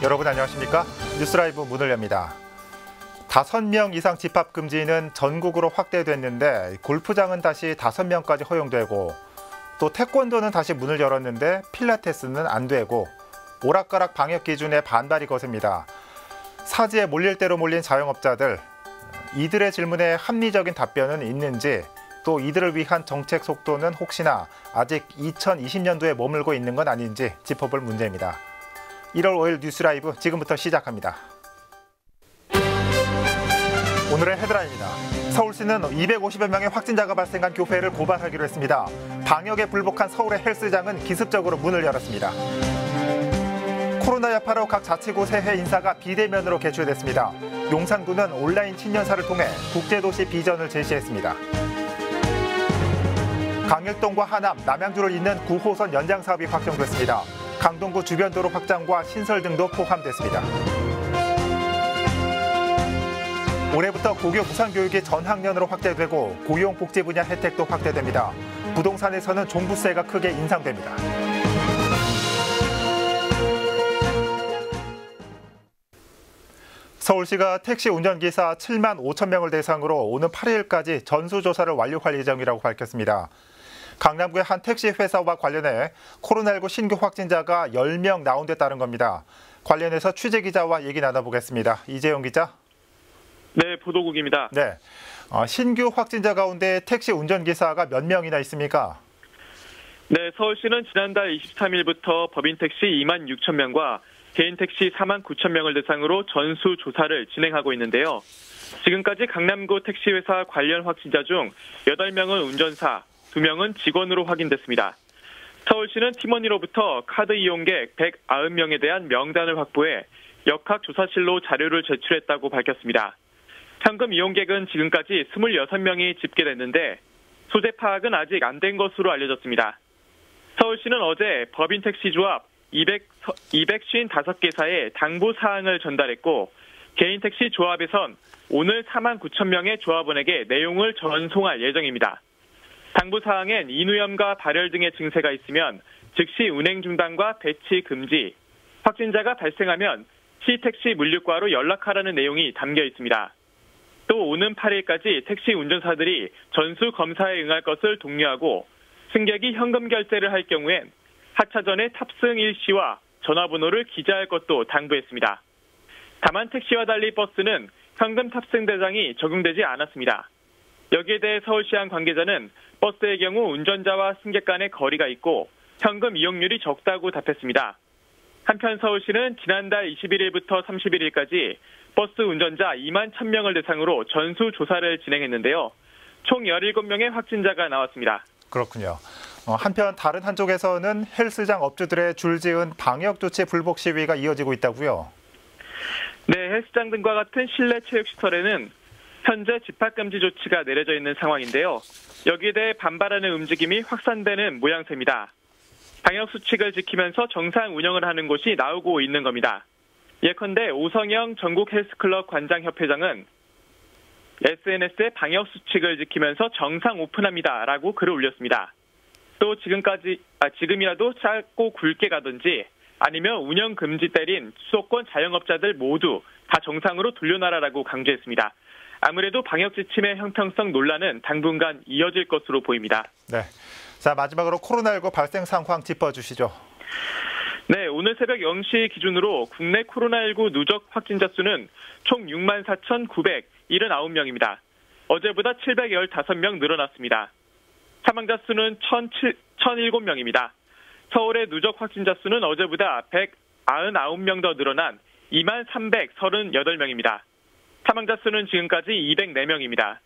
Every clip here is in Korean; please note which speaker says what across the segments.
Speaker 1: 여러분 안녕하십니까? 뉴스라이브 문을 엽니다. 5명 이상 집합 금지는 전국으로 확대됐는데 골프장은 다시 5명까지 허용되고 또 태권도는 다시 문을 열었는데 필라테스는 안 되고 오락가락 방역 기준에 반발이 거셉니다. 사지에 몰릴 대로 몰린 자영업자들, 이들의 질문에 합리적인 답변은 있는지 또 이들을 위한 정책 속도는 혹시나 아직 2020년도에 머물고 있는 건 아닌지 짚어볼 문제입니다. 1월 5일 뉴스라이브 지금부터 시작합니다. 오늘의 헤드라인입니다. 서울시는 250여 명의 확진자가 발생한 교회를 고발하기로 했습니다. 방역에 불복한 서울의 헬스장은 기습적으로 문을 열었습니다. 코로나 여파로 각 자치구 새해 인사가 비대면으로 개최됐습니다. 용산구는 온라인 친년사를 통해 국제도시 비전을 제시했습니다. 강일동과 하남, 남양주를 잇는 9호선 연장 사업이 확정됐습니다. 강동구 주변 도로 확장과 신설 등도 포함됐습니다. 올해부터 고교 무상교육이 전학년으로 확대되고 고용복지 분야 혜택도 확대됩니다. 부동산에서는 종부세가 크게 인상됩니다. 서울시가 택시 운전기사 7만 5천 명을 대상으로 오는 8일까지 전수조사를 완료할 예정이라고 밝혔습니다. 강남구의 한 택시 회사와 관련해 코로나19 신규 확진자가 10명 나온 데 따른 겁니다. 관련해서 취재기자와 얘기 나눠보겠습니다. 이재용 기자.
Speaker 2: 네, 보도국입니다.
Speaker 1: 네, 신규 확진자 가운데 택시 운전기사가 몇 명이나 있습니까?
Speaker 2: 네, 서울시는 지난달 23일부터 법인 택시 2만 6천 명과 개인 택시 4만 9천 명을 대상으로 전수조사를 진행하고 있는데요. 지금까지 강남구 택시회사 관련 확진자 중 8명은 운전사, 2명은 직원으로 확인됐습니다. 서울시는 팀원으로부터 카드 이용객 190명에 대한 명단을 확보해 역학조사실로 자료를 제출했다고 밝혔습니다. 현금 이용객은 지금까지 26명이 집계됐는데 소재 파악은 아직 안 된 것으로 알려졌습니다. 서울시는 어제 법인 택시조합 255개사에 당부사항을 전달했고 개인 택시 조합에선 오늘 4만 9천 명의 조합원에게 내용을 전송할 예정입니다. 당부사항엔 인후염과 발열 등의 증세가 있으면 즉시 운행 중단과 배치 금지, 확진자가 발생하면 시택시 물류과로 연락하라는 내용이 담겨 있습니다. 또 오는 8일까지 택시 운전사들이 전수 검사에 응할 것을 독려하고 승객이 현금 결제를 할 경우엔 하차전에 탑승 일시와 전화번호를 기재할 것도 당부했습니다. 다만 택시와 달리 버스는 현금 탑승 대상이 적용되지 않았습니다. 여기에 대해 서울시향 관계자는 버스의 경우 운전자와 승객 간의 거리가 있고 현금 이용률이 적다고 답했습니다. 한편 서울시는 지난달 21일부터 31일까지 버스 운전자 2만 1,000명을 대상으로 전수조사를 진행했는데요. 총 17명의 확진자가 나왔습니다.
Speaker 1: 그렇군요. 한편 다른 한쪽에서는 헬스장 업주들의 줄지은 방역조치 불복 시위가 이어지고 있다고요?
Speaker 2: 네, 헬스장 등과 같은 실내 체육시설에는 현재 집합금지 조치가 내려져 있는 상황인데요. 여기에 대해 반발하는 움직임이 확산되는 모양새입니다. 방역수칙을 지키면서 정상 운영을 하는 곳이 나오고 있는 겁니다. 예컨대 오성영 전국 헬스클럽 관장협회장은 SNS에 방역수칙을 지키면서 정상 오픈합니다라고 글을 올렸습니다. 또 지금이라도 짧고 굵게 가든지 아니면 운영 금지 때린 수도권 자영업자들 모두 다 정상으로 돌려놔라라고 강조했습니다. 아무래도 방역 지침의 형평성 논란은 당분간 이어질 것으로 보입니다.
Speaker 1: 네. 자, 마지막으로 코로나19 발생 상황 짚어주시죠.
Speaker 2: 네, 오늘 새벽 0시 기준으로 국내 코로나19 누적 확진자 수는 총 64,979명입니다. 어제보다 715명 늘어났습니다. 사망자 수는 1,007명입니다. 서울의 누적 확진자 수는 어제보다 199명 더 늘어난 23,338명입니다. 사망자 수는 지금까지 204명입니다.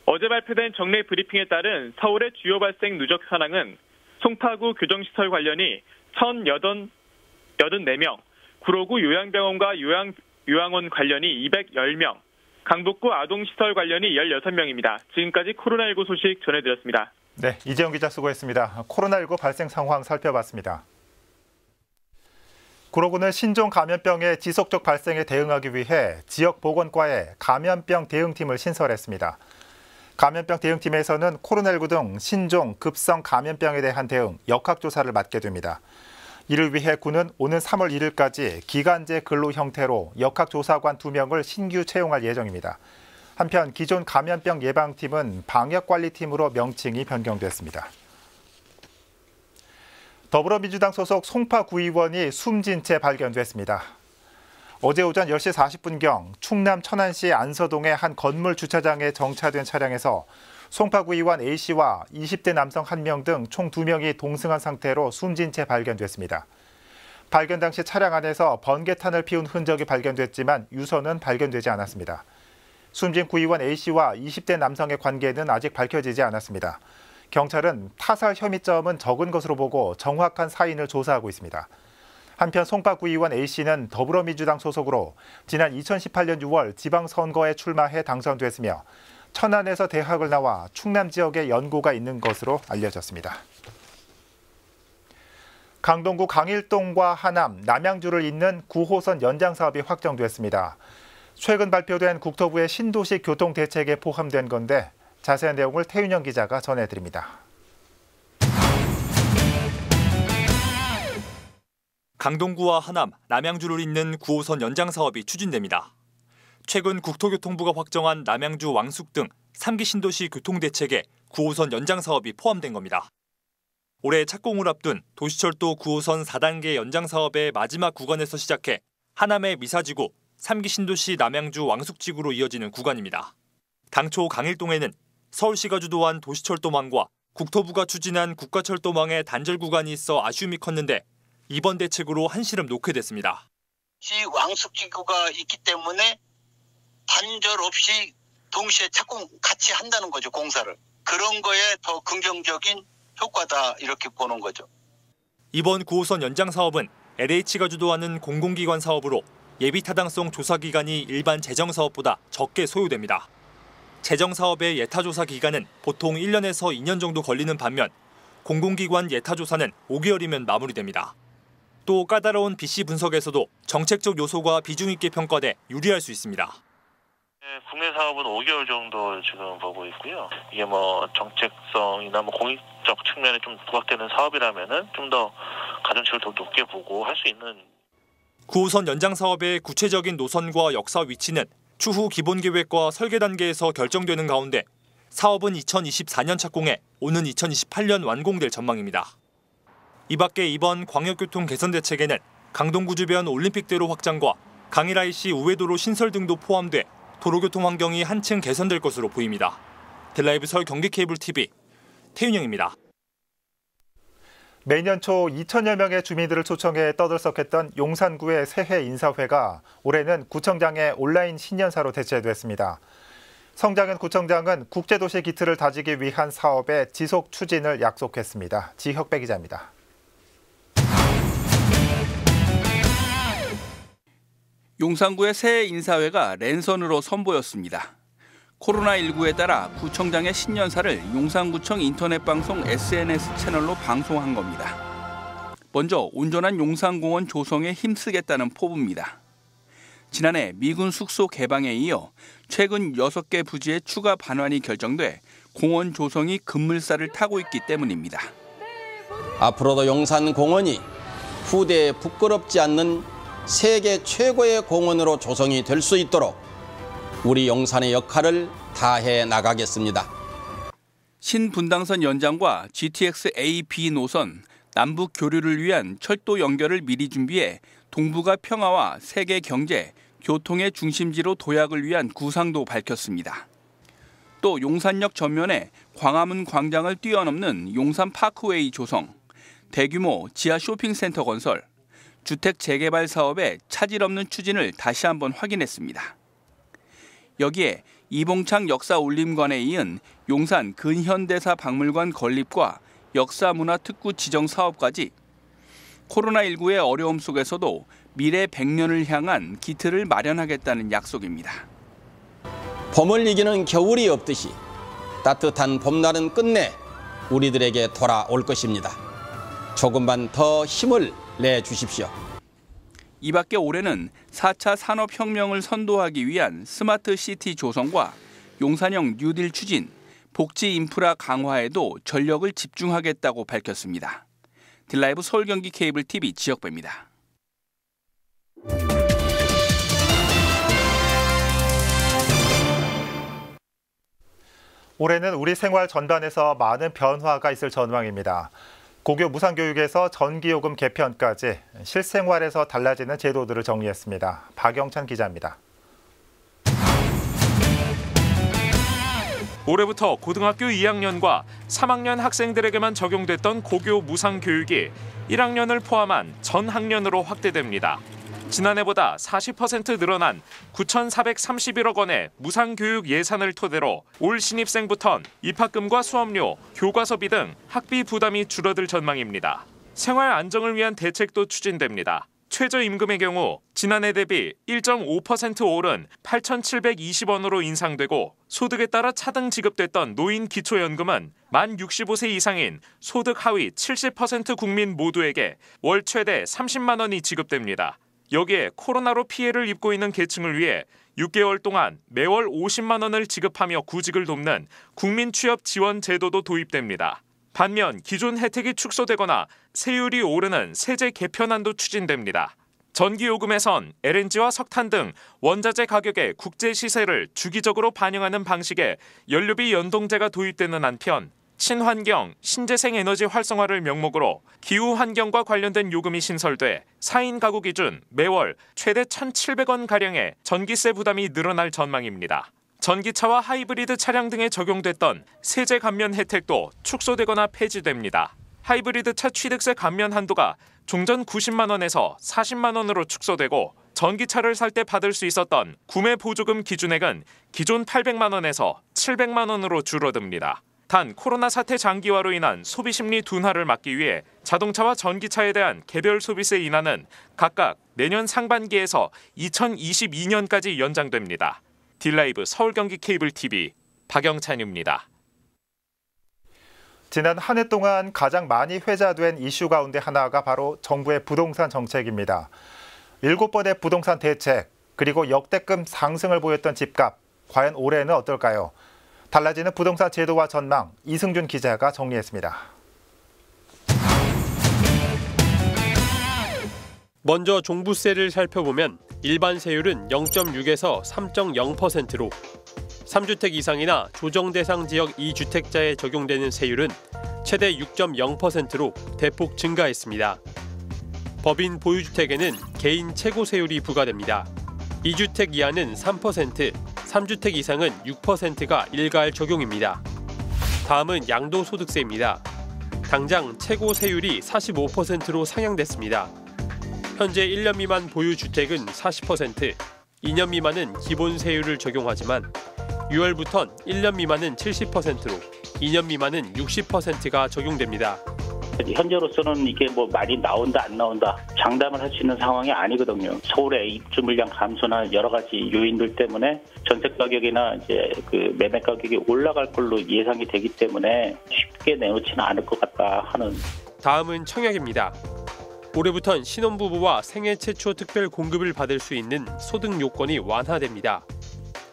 Speaker 2: 어제 발표된 정례 브리핑에 따른 서울의 주요 발생 누적 현황은 송파구 교정시설 관련이 1,084명, 구로구 요양병원과 요양원 관련이 210명, 강북구 아동시설 관련이 16명입니다. 지금까지 코로나19 소식 전해드렸습니다.
Speaker 1: 네, 이재용 기자 수고했습니다. 코로나19 발생 상황 살펴봤습니다. 구로구는 신종 감염병의 지속적 발생에 대응하기 위해 지역보건과에 감염병 대응팀을 신설했습니다. 감염병 대응팀에서는 코로나19 등 신종, 급성 감염병에 대한 대응, 역학조사를 맡게 됩니다. 이를 위해 군은 오는 3월 1일까지 기간제 근로 형태로 역학조사관 2명을 신규 채용할 예정입니다. 한편 기존 감염병 예방팀은 방역관리팀으로 명칭이 변경됐습니다. 더불어민주당 소속 송파 구의원이 숨진 채 발견됐습니다. 어제 오전 10시 40분경 충남 천안시 안서동의 한 건물 주차장에 정차된 차량에서 송파 구의원 A씨와 20대 남성 1명 등 총 2명이 동승한 상태로 숨진 채 발견됐습니다. 발견 당시 차량 안에서 번개탄을 피운 흔적이 발견됐지만 유서는 발견되지 않았습니다. 숨진 구의원 A씨와 20대 남성의 관계는 아직 밝혀지지 않았습니다. 경찰은 타살 혐의점은 적은 것으로 보고 정확한 사인을 조사하고 있습니다. 한편 송파 구의원 A씨는 더불어민주당 소속으로 지난 2018년 6월 지방선거에 출마해 당선됐으며 천안에서 대학을 나와 충남 지역에 연고가 있는 것으로 알려졌습니다. 강동구 강일동과 하남, 남양주를 잇는 9호선 연장 사업이 확정됐습니다. 최근 발표된 국토부의 신도시 교통 대책에 포함된 건데 자세한 내용을 태윤영 기자가 전해드립니다.
Speaker 3: 강동구와 하남, 남양주를 잇는 9호선 연장 사업이 추진됩니다. 최근 국토교통부가 확정한 남양주 왕숙 등 3기 신도시 교통대책에 9호선 연장 사업이 포함된 겁니다. 올해 착공을 앞둔 도시철도 9호선 4단계 연장 사업의 마지막 구간에서 시작해 하남의 미사지구, 3기 신도시 남양주 왕숙지구로 이어지는 구간입니다. 당초 강일동에는 서울시가 주도한 도시철도망과 국토부가 추진한 국가철도망의 단절 구간이 있어 아쉬움이 컸는데 이번 대책으로 한시름 놓게 됐습니다.
Speaker 4: 왕숙지구가 있기 때문에 단절 없이 동시에 착공 같이 한다는 거죠, 공사를. 그런 거에 더 긍정적인 효과다 이렇게 보는 거죠.
Speaker 3: 이번 9호선 연장 사업은 LH가 주도하는 공공기관 사업으로 예비타당성 조사 기간이 일반 재정사업보다 적게 소요됩니다. 재정사업의 예타조사 기간은 보통 1년에서 2년 정도 걸리는 반면 공공기관 예타조사는 5개월이면 마무리됩니다. 또 까다로운 BC 분석에서도 정책적 요소가 비중 있게 평가돼 유리할 수 있습니다.
Speaker 5: 국내 사업은 5개월 정도 지금 보고 있고요. 이게 정책성이나 공익적 측면에 좀 부각되는 사업이라면은 좀 더 가중치를 더 높게 보고 할 수 있는.
Speaker 3: 9호선 연장 사업의 구체적인 노선과 역사 위치는 추후 기본계획과 설계 단계에서 결정되는 가운데 사업은 2024년 착공해 오는 2028년 완공될 전망입니다. 이 밖에 이번 광역교통 개선 대책에는 강동구 주변 올림픽대로 확장과 강일 IC 우회도로 신설 등도 포함돼 도로교통 환경이 한층 개선될 것으로 보입니다. 델라이브 서울 경기케이블TV 태윤영입니다.
Speaker 1: 매년 초 2천여 명의 주민들을 초청해 떠들썩했던 용산구의 새해 인사회가 올해는 구청장의 온라인 신년사로 대체됐습니다. 성장현 구청장은 국제도시 기틀을 다지기 위한 사업의 지속 추진을 약속했습니다. 지혁배 기자입니다.
Speaker 6: 용산구의 새해 인사회가 랜선으로 선보였습니다. 코로나19에 따라 구청장의 신년사를 용산구청 인터넷방송 SNS 채널로 방송한 겁니다. 먼저 온전한 용산공원 조성에 힘쓰겠다는 포부입니다. 지난해 미군 숙소 개방에 이어 최근 6개 부지의 추가 반환이 결정돼 공원 조성이 급물살을 타고 있기 때문입니다.
Speaker 7: 앞으로도 용산공원이 후대에 부끄럽지 않는 세계 최고의 공원으로 조성이 될 수 있도록 우리 용산의 역할을 다해 나가겠습니다.
Speaker 6: 신분당선 연장과 GTX A, B 노선, 남북 교류를 위한 철도 연결을 미리 준비해 동북아 평화와 세계 경제, 교통의 중심지로 도약을 위한 구상도 밝혔습니다. 또 용산역 전면에 광화문 광장을 뛰어넘는 용산 파크웨이 조성, 대규모 지하 쇼핑센터 건설, 주택 재개발 사업의 차질 없는 추진을 다시 한번 확인했습니다. 여기에 이봉창 역사올림관에 이은 용산 근현대사 박물관 건립과 역사문화특구 지정 사업까지 코로나19의 어려움 속에서도 미래 100년을 향한 기틀을 마련하겠다는 약속입니다.
Speaker 7: 봄을 이기는 겨울이 없듯이 따뜻한 봄날은 끝내 우리들에게 돌아올 것입니다. 조금만 더 힘을 내주십시오.
Speaker 6: 이 밖에 올해는 4차 산업혁명을 선도하기 위한 스마트 시티 조성과 용산형 뉴딜 추진, 복지 인프라 강화에도 전력을 집중하겠다고 밝혔습니다. 딜라이브 서울 경기 케이블 TV 지역배입니다.
Speaker 1: 올해는 우리 생활 전반에서 많은 변화가 있을 전망입니다. 고교 무상교육에서 전기요금 개편까지 실생활에서 달라지는 제도들을 정리했습니다. 박영찬 기자입니다.
Speaker 8: 올해부터 고등학교 2학년과 3학년 학생들에게만 적용됐던 고교 무상교육이 1학년을 포함한 전 학년으로 확대됩니다. 지난해보다 40% 늘어난 9,431억 원의 무상교육 예산을 토대로 올 신입생부턴 입학금과 수업료, 교과서비 등 학비 부담이 줄어들 전망입니다. 생활 안정을 위한 대책도 추진됩니다. 최저임금의 경우 지난해 대비 1.5% 오른 8,720원으로 인상되고 소득에 따라 차등 지급됐던 노인 기초연금은 만 65세 이상인 소득 하위 70% 국민 모두에게 월 최대 30만 원이 지급됩니다. 여기에 코로나로 피해를 입고 있는 계층을 위해 6개월 동안 매월 50만 원을 지급하며 구직을 돕는 국민 취업 지원 제도도 도입됩니다. 반면 기존 혜택이 축소되거나 세율이 오르는 세제 개편안도 추진됩니다. 전기요금에선 LNG와 석탄 등 원자재 가격의 국제 시세를 주기적으로 반영하는 방식의 연료비 연동제가 도입되는 한편 친환경, 신재생 에너지 활성화를 명목으로 기후 환경과 관련된 요금이 신설돼 4인 가구 기준 매월 최대 1,700원가량의 전기세 부담이 늘어날 전망입니다. 전기차와 하이브리드 차량 등에 적용됐던 세제 감면 혜택도 축소되거나 폐지됩니다. 하이브리드 차 취득세 감면 한도가 종전 90만 원에서 40만 원으로 축소되고 전기차를 살 때 받을 수 있었던 구매 보조금 기준액은 기존 800만 원에서 700만 원으로 줄어듭니다. 단 코로나 사태 장기화로 인한 소비 심리 둔화를 막기 위해 자동차와 전기차에 대한 개별 소비세 인하는 각각 내년 상반기에서 2022년까지 연장됩니다. 딜라이브 서울 경기 케이블 TV 박영찬입니다.
Speaker 1: 지난 한 해 동안 가장 많이 회자된 이슈 가운데 하나가 바로 정부의 부동산 정책입니다. 7번의 부동산 대책, 그리고 역대급 상승을 보였던 집값, 과연 올해는 어떨까요? 달라지는 부동산 제도와 전망, 이승준 기자가 정리했습니다.
Speaker 9: 먼저 종부세를 살펴보면 일반 세율은 0.6에서 3.0%로 3주택 이상이나 조정 대상 지역 2주택자에 적용되는 세율은 최대 6.0%로 대폭 증가했습니다. 법인 보유주택에는 개인 최고 세율이 부과됩니다. 2주택 이하는 3%, 3주택 이상은 6%가 일괄 적용입니다. 다음은 양도소득세입니다. 당장 최고 세율이 45%로 상향됐습니다. 현재 1년 미만 보유주택은 40%, 2년 미만은 기본 세율을 적용하지만 6월부턴 1년 미만은 70%로 2년 미만은 60%가 적용됩니다.
Speaker 10: 현재로서는 이게 뭐 많이 나온다 안 나온다 장담을 할 수 있는 상황이 아니거든요. 서울의 입주 물량 감소나 여러 가지 요인들 때문에 전세 가격이나 이제 그 매매 가격이 올라갈 걸로 예상이 되기 때문에 쉽게 내놓지는 않을 것 같다 하는.
Speaker 9: 다음은 청약입니다. 올해부턴 신혼부부와 생애 최초 특별 공급을 받을 수 있는 소득 요건이 완화됩니다.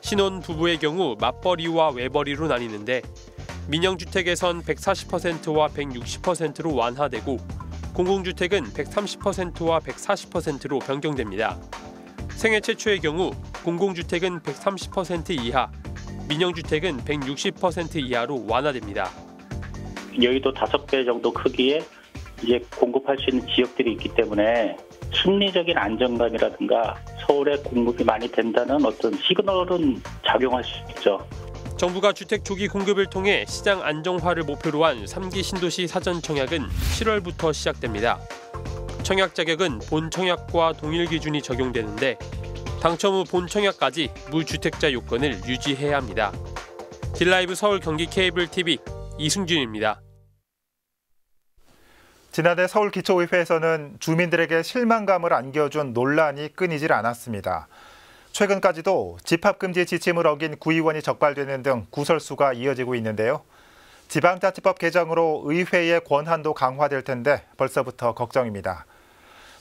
Speaker 9: 신혼부부의 경우 맞벌이와 외벌이로 나뉘는데 민영주택에선 140%와 160%로 완화되고 공공주택은 130%와 140%로 변경됩니다. 생애 최초의 경우 공공주택은 130% 이하, 민영주택은 160% 이하로 완화됩니다.
Speaker 10: 여의도 5배 정도 크기에 이제 공급할 수 있는 지역들이 있기 때문에 심리적인 안정감이라든가 서울에 공급이 많이 된다는 어떤 시그널은 작용할 수 있죠.
Speaker 9: 정부가 주택 조기 공급을 통해 시장 안정화를 목표로 한 3기 신도시 사전 청약은 7월부터 시작됩니다. 청약 자격은 본 청약과 동일 기준이 적용되는데 당첨 후 본 청약까지 무주택자 요건을 유지해야 합니다. 딜라이브 서울 경기 케이블 TV 이승준입니다.
Speaker 1: 지난해 서울기초의회에서는 주민들에게 실망감을 안겨준 논란이 끊이질 않았습니다. 최근까지도 집합금지 지침을 어긴 구의원이 적발되는 등 구설수가 이어지고 있는데요. 지방자치법 개정으로 의회의 권한도 강화될 텐데 벌써부터 걱정입니다.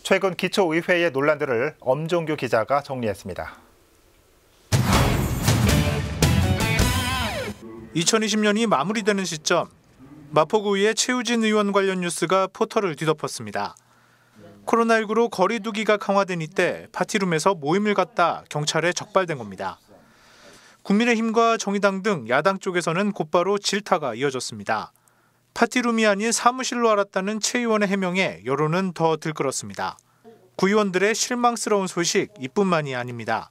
Speaker 1: 최근 기초의회의 논란들을 엄종규 기자가 정리했습니다.
Speaker 11: 2020년이 마무리되는 시점, 마포구의 최우진 의원 관련 뉴스가 포털을 뒤덮었습니다. 코로나19로 거리 두기가 강화된 이때 파티룸에서 모임을 갖다 경찰에 적발된 겁니다. 국민의힘과 정의당 등 야당 쪽에서는 곧바로 질타가 이어졌습니다. 파티룸이 아닌 사무실로 알았다는 최 의원의 해명에 여론은 더 들끓었습니다. 구의원들의 실망스러운 소식 이뿐만이 아닙니다.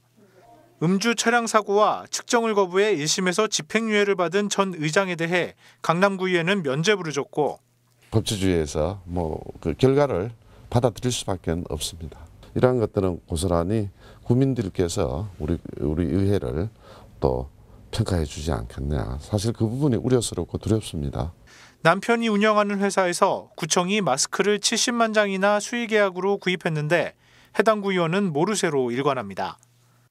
Speaker 11: 음주 차량 사고와 측정을 거부해 1심에서 집행유예를 받은 전 의장에 대해 강남구의회는 면죄부를 줬고
Speaker 12: 법치주의에서 그 결과를 받아들일 수밖에 없습니다. 이러한 것들은 고스란히 국민들께서 우리 의회를 또 평가해 주지 않겠냐. 사실 그 부분이 우려스럽고 두렵습니다.
Speaker 11: 남편이 운영하는 회사에서 구청이 마스크를 70만 장이나 수의계약으로 구입했는데 해당 구의원은 모르쇠로 일관합니다.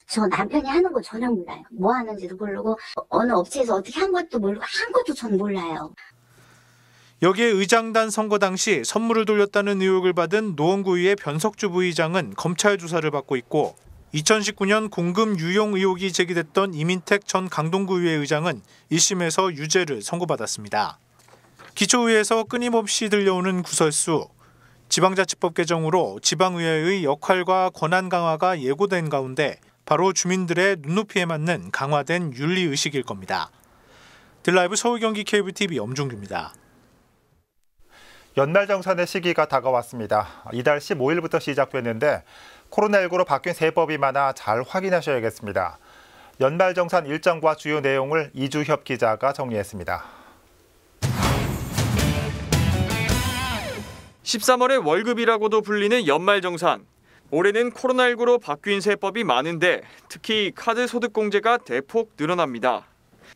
Speaker 13: 저 남편이 하는 거 전혀 몰라요. 뭐 하는지도 모르고 어느 업체에서 어떻게 한 것도 모르고 한 것도 전 몰라요.
Speaker 11: 여기에 의장단 선거 당시 선물을 돌렸다는 의혹을 받은 노원구의회 변석주 부의장은 검찰 조사를 받고 있고 2019년 공금 유용 의혹이 제기됐던 이민택 전 강동구의회 의장은 1심에서 유죄를 선고받았습니다. 기초의회에서 끊임없이 들려오는 구설수, 지방자치법 개정으로 지방의회의 역할과 권한 강화가 예고된 가운데 바로 주민들의 눈높이에 맞는 강화된 윤리의식일 겁니다. 딜라이브 서울 경기 케이블 TV 엄중규입니다.
Speaker 1: 연말정산의 시기가 다가왔습니다. 이달 15일부터 시작됐는데 코로나19로 바뀐 세법이 많아 잘 확인하셔야겠습니다. 연말정산 일정과 주요 내용을 이주협 기자가 정리했습니다.
Speaker 14: 13월의 월급이라고도 불리는 연말정산. 올해는 코로나19로 바뀐 세법이 많은데 특히 카드 소득공제가 대폭 늘어납니다.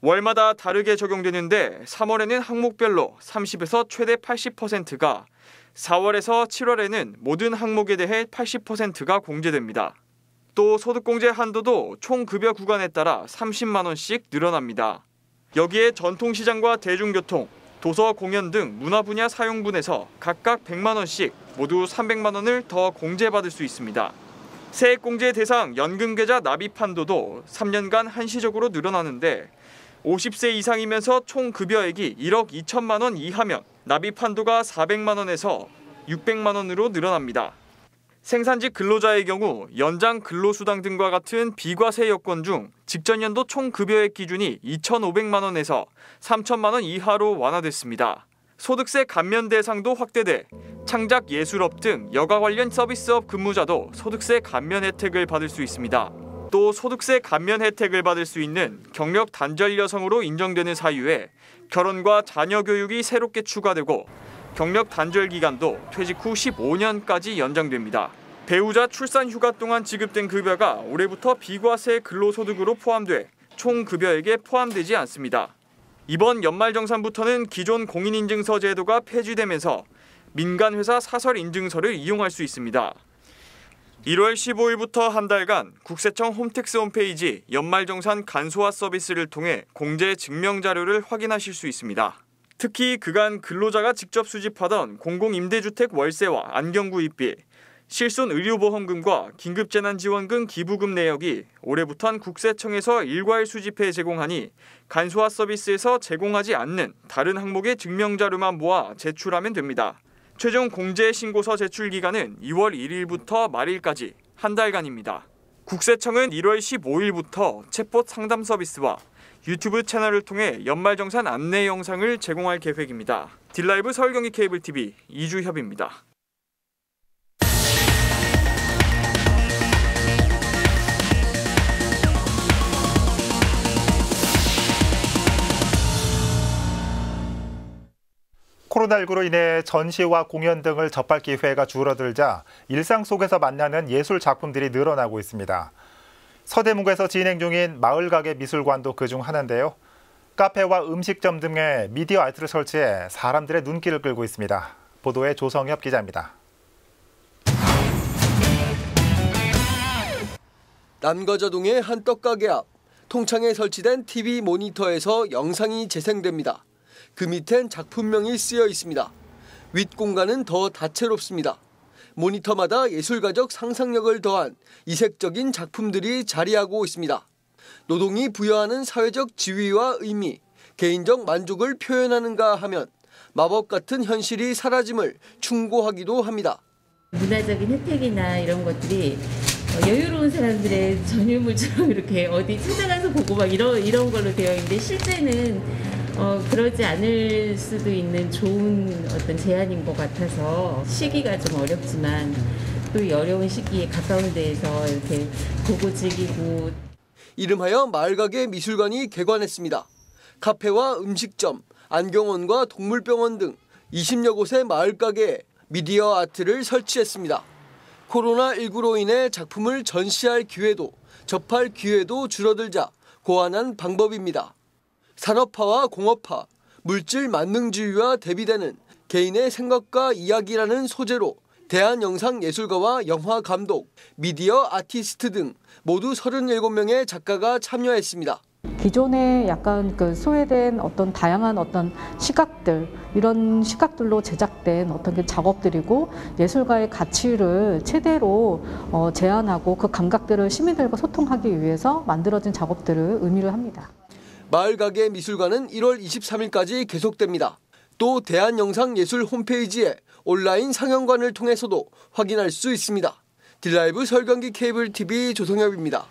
Speaker 14: 월마다 다르게 적용되는데 3월에는 항목별로 30에서 최대 80%가, 4월에서 7월에는 모든 항목에 대해 80%가 공제됩니다. 또 소득공제 한도도 총 급여 구간에 따라 30만 원씩 늘어납니다. 여기에 전통시장과 대중교통, 도서, 공연 등 문화 분야 사용분에서 각각 100만 원씩 모두 300만 원을 더 공제받을 수 있습니다. 세액공제 대상 연금계좌 납입 한도도 3년간 한시적으로 늘어나는데 50세 이상이면서 총 급여액이 1억 2천만 원 이하면 납입 한도가 400만 원에서 600만 원으로 늘어납니다. 생산직 근로자의 경우 연장 근로수당 등과 같은 비과세 여건 중 직전 연도 총 급여액 기준이 2,500만 원에서 3천만 원 이하로 완화됐습니다. 소득세 감면 대상도 확대돼 창작 예술업 등 여가 관련 서비스업 근무자도 소득세 감면 혜택을 받을 수 있습니다. 또 소득세 감면 혜택을 받을 수 있는 경력 단절 여성으로 인정되는 사유에 결혼과 자녀 교육이 새롭게 추가되고 경력 단절 기간도 퇴직 후 15년까지 연장됩니다. 배우자 출산 휴가 동안 지급된 급여가 올해부터 비과세 근로소득으로 포함돼 총 급여액에 포함되지 않습니다. 이번 연말정산부터는 기존 공인인증서 제도가 폐지되면서 민간회사 사설인증서를 이용할 수 있습니다. 1월 15일부터 한 달간 국세청 홈택스 홈페이지 연말정산 간소화 서비스를 통해 공제 증명자료를 확인하실 수 있습니다. 특히 그간 근로자가 직접 수집하던 공공임대주택 월세와 안경구입비, 실손 의료보험금과 긴급재난지원금 기부금 내역이 올해부터는 국세청에서 일괄 수집해 제공하니 간소화 서비스에서 제공하지 않는 다른 항목의 증명자료만 모아 제출하면 됩니다. 최종 공제 신고서 제출 기간은 2월 1일부터 말일까지 한 달간입니다. 국세청은 1월 15일부터 챗봇 상담 서비스와 유튜브 채널을 통해 연말정산 안내 영상을 제공할 계획입니다. 딜라이브 서울경기 케이블TV 이주협입니다.
Speaker 1: 코로나19로 인해 전시와 공연 등을 접할 기회가 줄어들자 일상 속에서 만나는 예술 작품들이 늘어나고 있습니다. 서대문구에서 진행 중인 마을가게 미술관도 그중 하나인데요. 카페와 음식점 등의 미디어 아트를 설치해 사람들의 눈길을 끌고 있습니다. 보도에 조성엽 기자입니다.
Speaker 15: 남과저동의 한 떡가게 앞, 통창에 설치된 TV 모니터에서 영상이 재생됩니다. 그 밑엔 작품명이 쓰여 있습니다. 윗 공간은 더 다채롭습니다. 모니터마다 예술가적 상상력을 더한 이색적인 작품들이 자리하고 있습니다. 노동이 부여하는 사회적 지위와 의미, 개인적 만족을 표현하는가 하면 마법 같은 현실이 사라짐을 충고하기도 합니다.
Speaker 16: 문화적인 혜택이나 이런 것들이 여유로운 사람들의 전유물처럼 이렇게 어디 찾아가서 보고 막 이런 걸로 되어 있는데 실제는 그러지 않을 수도 있는 좋은 어떤 제안인 것 같아서 시기가 좀 어렵지만 또 이 어려운 시기에 가까운 데에서 이렇게 보고 즐기고.
Speaker 15: 이름하여 마을가게 미술관이 개관했습니다. 카페와 음식점, 안경원과 동물병원 등 20여 곳의 마을가게에 미디어 아트를 설치했습니다. 코로나19로 인해 작품을 전시할 기회도 접할 기회도 줄어들자 고안한 방법입니다. 산업화와 공업화, 물질 만능주의와 대비되는 개인의 생각과 이야기라는 소재로 대한영상예술가와 영화감독, 미디어 아티스트 등 모두 37명의 작가가 참여했습니다.
Speaker 17: 기존에 약간 소외된 어떤 다양한 어떤 시각들, 이런 시각들로 제작된 어떤 작업들이고 예술가의 가치를 최대로 제한하고 그 감각들을 시민들과 소통하기 위해서 만들어진 작업들을 의미를 합니다.
Speaker 15: 마을가게 미술관은 1월 23일까지 계속됩니다. 또 대한영상예술 홈페이지에 온라인 상영관을 통해서도 확인할 수 있습니다. 딜라이브 설경기 케이블 TV 조성엽입니다.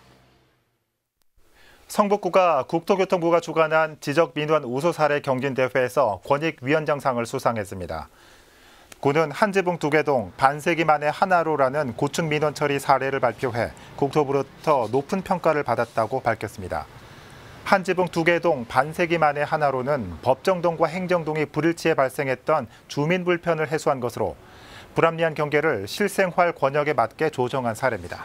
Speaker 1: 성북구가 국토교통부가 주관한 지적민원 우수 사례 경진대회에서 권익위원장상을 수상했습니다. 구는 한지붕 2개동 반세기 만에 하나로라는 고층 민원 처리 사례를 발표해 국토부로부터 높은 평가를 받았다고 밝혔습니다. 한지붕 2개동 반세기 만에 하나로는 법정동과 행정동이 불일치에 발생했던 주민 불편을 해소한 것으로 불합리한 경계를 실생활 권역에 맞게 조정한 사례입니다.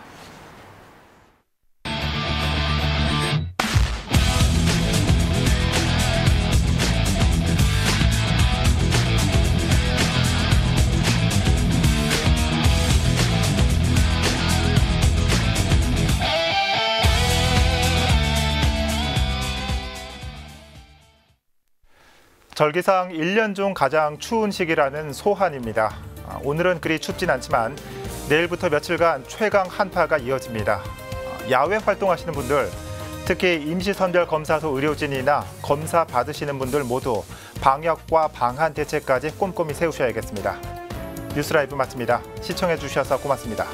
Speaker 1: 절기상 1년 중 가장 추운 시기라는 소한입니다. 오늘은 그리 춥진 않지만 내일부터 며칠간 최강 한파가 이어집니다. 야외 활동하시는 분들, 특히 임시선별검사소 의료진이나 검사 받으시는 분들 모두 방역과 방한 대책까지 꼼꼼히 세우셔야겠습니다. 뉴스라이브 마칩니다. 시청해 주셔서 고맙습니다.